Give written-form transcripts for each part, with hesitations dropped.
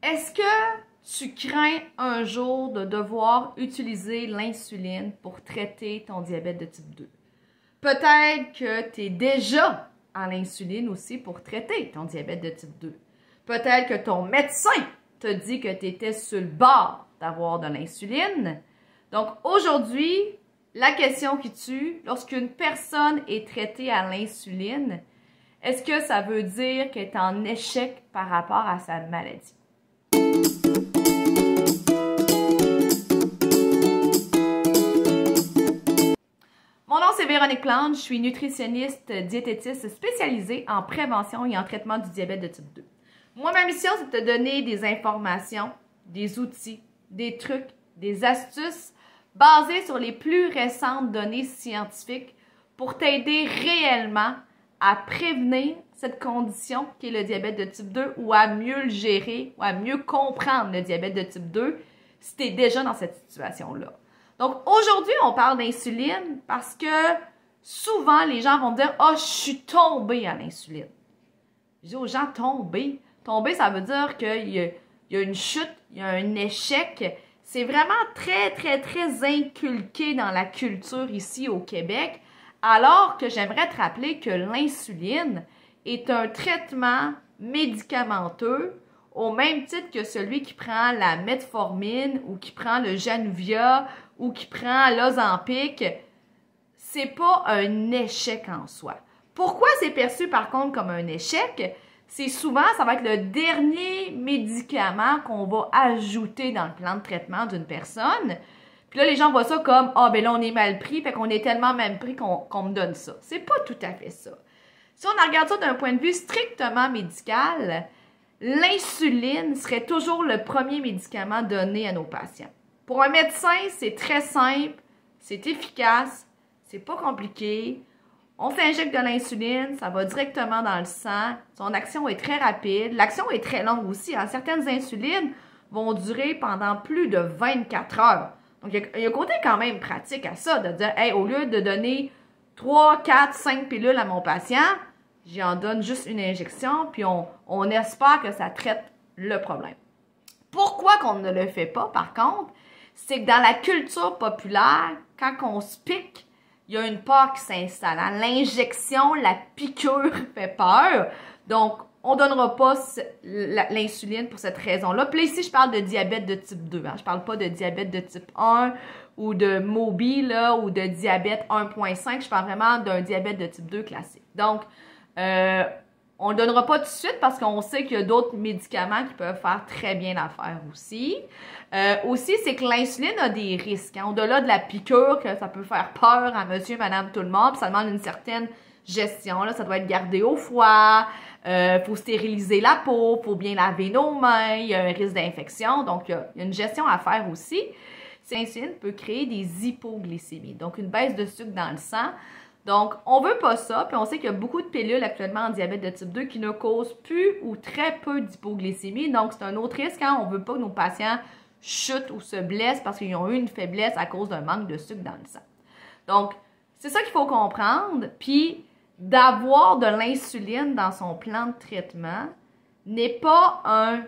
Est-ce que tu crains un jour de devoir utiliser l'insuline pour traiter ton diabète de type 2? Peut-être que tu es déjà à l'insuline aussi pour traiter ton diabète de type 2. Peut-être que ton médecin te dit que tu étais sur le bord d'avoir de l'insuline. Donc aujourd'hui, la question qui tue, lorsqu'une personne est traitée à l'insuline, est-ce que ça veut dire qu'elle est en échec par rapport à sa maladie? Mon nom c'est Véronique Plante, je suis nutritionniste diététiste spécialisée en prévention et en traitement du diabète de type 2. Moi, ma mission, c'est de te donner des informations, des outils, des trucs, des astuces basées sur les plus récentes données scientifiques pour t'aider réellement à prévenir cette condition qui est le diabète de type 2 ou à mieux le gérer ou à mieux comprendre le diabète de type 2 si tu es déjà dans cette situation-là. Donc aujourd'hui, on parle d'insuline parce que souvent les gens vont me dire « Ah, je suis tombée à l'insuline ». Je dis aux gens « Tomber ». Tomber, ça veut dire qu'il y a une chute, il y a un échec. C'est vraiment très inculqué dans la culture ici au Québec, alors que j'aimerais te rappeler que l'insuline est un traitement médicamenteux au même titre que celui qui prend la metformine ou qui prend le Januvia ou qui prend l'Ozempic. C'est pas un échec en soi. Pourquoi c'est perçu par contre comme un échec? C'est souvent, ça va être le dernier médicament qu'on va ajouter dans le plan de traitement d'une personne. Puis là, les gens voient ça comme « Ah, ben là, on est mal pris, fait qu'on est tellement mal pris qu'on me donne ça. » C'est pas tout à fait ça. Si on regarde ça d'un point de vue strictement médical, l'insuline serait toujours le premier médicament donné à nos patients. Pour un médecin, c'est très simple, c'est efficace, c'est pas compliqué. On s'injecte de l'insuline, ça va directement dans le sang. Son action est très rapide. L'action est très longue aussi. Hein. Certaines insulines vont durer pendant plus de 24 heures. Donc, il y a un côté quand même pratique à ça, de dire, hey, au lieu de donner 3, 4, 5 pilules à mon patient, j'en donne juste une injection, puis on espère que ça traite le problème. Pourquoi qu'on ne le fait pas, par contre, c'est que dans la culture populaire, quand on se pique, il y a une peur qui s'installe. Hein? L'injection, la piqûre fait peur. Donc, on ne donnera pas l'insuline pour cette raison-là. Puis là, ici, je parle de diabète de type 2. Hein? Je ne parle pas de diabète de type 1 ou de MOBI là, ou de diabète 1.5. Je parle vraiment d'un diabète de type 2 classique. Donc, on ne le donnera pas tout de suite parce qu'on sait qu'il y a d'autres médicaments qui peuvent faire très bien l'affaire aussi. Aussi, c'est que l'insuline a des risques. Hein. Au-delà de la piqûre, que ça peut faire peur à monsieur, madame, tout le monde, puis ça demande une certaine gestion. Là, ça doit être gardé au froid, faut stériliser la peau, faut bien laver nos mains, il y a un risque d'infection. Donc, il y a une gestion à faire aussi. L'insuline peut créer des hypoglycémies, donc une baisse de sucre dans le sang. Donc, on ne veut pas ça, puis on sait qu'il y a beaucoup de pilules actuellement en diabète de type 2 qui ne causent plus ou très peu d'hypoglycémie. Donc, c'est un autre risque. Hein? On ne veut pas que nos patients chutent ou se blessent parce qu'ils ont eu une faiblesse à cause d'un manque de sucre dans le sang. Donc, c'est ça qu'il faut comprendre. Puis, d'avoir de l'insuline dans son plan de traitement n'est pas un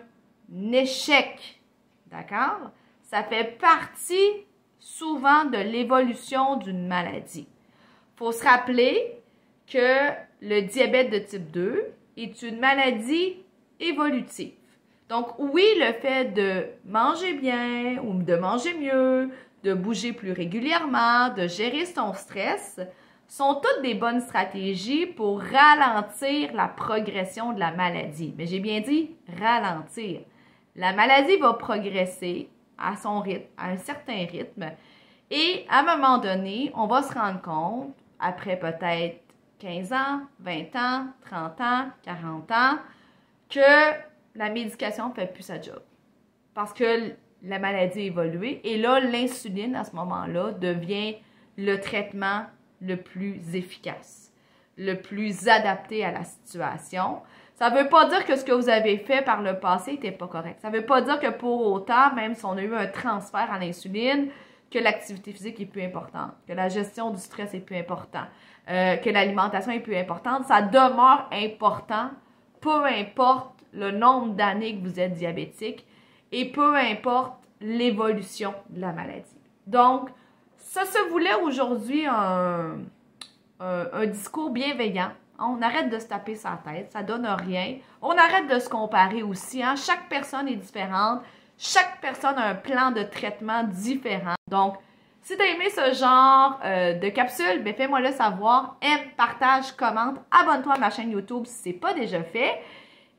échec. D'accord? Ça fait partie souvent de l'évolution d'une maladie. Il faut se rappeler que le diabète de type 2 est une maladie évolutive. Donc, oui, le fait de manger bien ou de manger mieux, de bouger plus régulièrement, de gérer son stress, sont toutes des bonnes stratégies pour ralentir la progression de la maladie. Mais j'ai bien dit ralentir. La maladie va progresser à son rythme, à un certain rythme, et à un moment donné, on va se rendre compte, après peut-être 15 ans, 20 ans, 30 ans, 40 ans, que la médication ne fait plus sa job. Parce que la maladie a évolué. Et là, l'insuline, à ce moment-là, devient le traitement le plus efficace, le plus adapté à la situation. Ça ne veut pas dire que ce que vous avez fait par le passé n'était pas correct. Ça ne veut pas dire que pour autant, même si on a eu un transfert à l'insuline, que l'activité physique est plus importante, que la gestion du stress est plus importante, que l'alimentation est plus importante. Ça demeure important, peu importe le nombre d'années que vous êtes diabétique et peu importe l'évolution de la maladie. Donc, ça se voulait aujourd'hui un discours bienveillant. On arrête de se taper sa tête, ça donne rien. On arrête de se comparer aussi. Hein? Chaque personne est différente. Chaque personne a un plan de traitement différent. Donc, si tu as aimé ce genre de capsule, ben fais-moi le savoir. Aime, partage, commente, abonne-toi à ma chaîne YouTube si ce n'est pas déjà fait.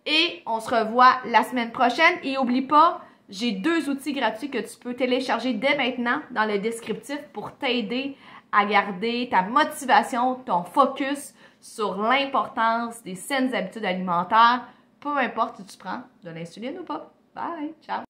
Et on se revoit la semaine prochaine. Et n'oublie pas, j'ai 2 outils gratuits que tu peux télécharger dès maintenant dans le descriptif pour t'aider à garder ta motivation, ton focus sur l'importance des saines habitudes alimentaires, peu importe si tu prends de l'insuline ou pas. Bye! Ciao!